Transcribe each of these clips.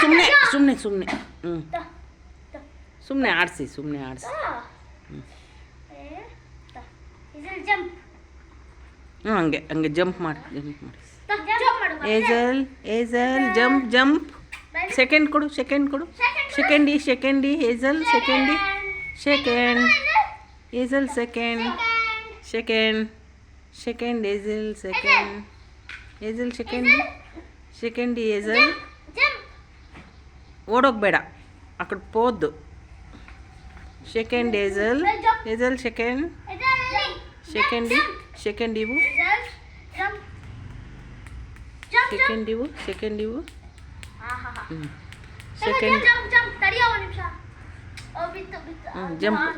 ಸುಮ್ಮನೆ ಸುಮ್ಮನೆ ಸುಮ್ಮನೆ ಹ್ಞೂ ಸುಮ್ಮನೆ ಆಡಿಸಿ ಹ್ಞೂ ಹಂಗೆ ಹಂಗೆ ಜಂಪ್ ಮಾಡಿ ಏಜಲ್ ಜಂಪ್ ಸೆಕೆಂಡ್ ಕೊಡು ಸೆಕೆಂಡ್ ಏಜಲ್ ಸೆಕೆಂಡ್ ಏಜಲ್ ಸೆಕೆಂಡ್ ಏಜಲ್ ಓಡೋಗ್ಬೇಡ ಆ ಕಡೆ ಪೋದ್ದು ಸೆಕೆಂಡ್ ಏಜಲ್ ಸೆಕೆಂಡ್ ಇವು ಸೆಕೆಂಡ್ ಜಂಪ್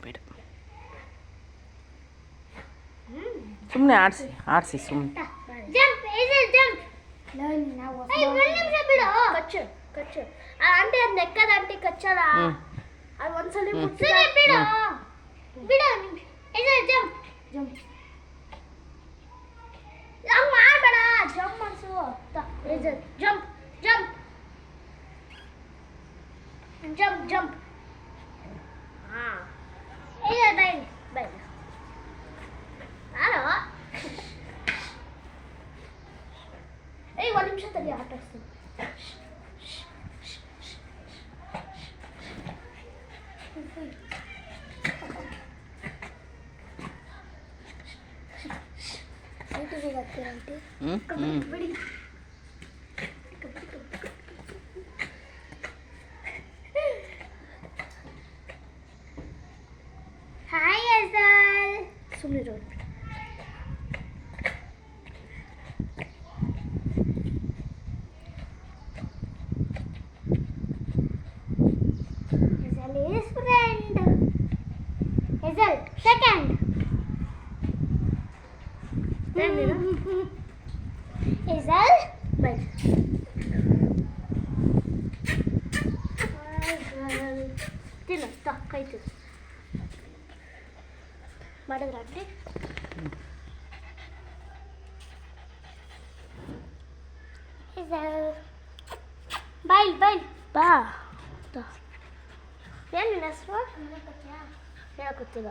ಬೇಡ ಸುಮ್ಮನೆ ಆಡಿಸಿ ಸುಮ್ಮನೆ ಕಚ್ಚು ಆಂಟಿ ಅದು ನೆಕ್ಕದ ಆಂಟಿ ಕಚ್ಚಲ್ಲ ಅದು ಒಂದ್ಸಲ ಜಂಪ್ ಹಂಗ್ ಮಾಡಬೇಡ ಜಂಪ್ ಮಾಡಿಸು ಜಂಪ್ ಹಾಂ ಬೈ ನಾನು ಒಂದು ನಿಮಿಷ ತಡಿ ಆಟ ಆಡಿಸ್ತೀನಿ ಹಾಯ್ ಅಜಲ್ ಸುಮ್ಮನೆ ರೋಡ್ second Hazel bye ತಿನ್ನ ಕೈ ತಿನ್ನು ಮಾಡಿದ್ರಾಂಟಿ Hazel ಬಾಯ್ ಬಾ ಏನು ನಿನ್ನ ಹೆಸರು ಹೇಳಕತ್ತಿಲ್ಲ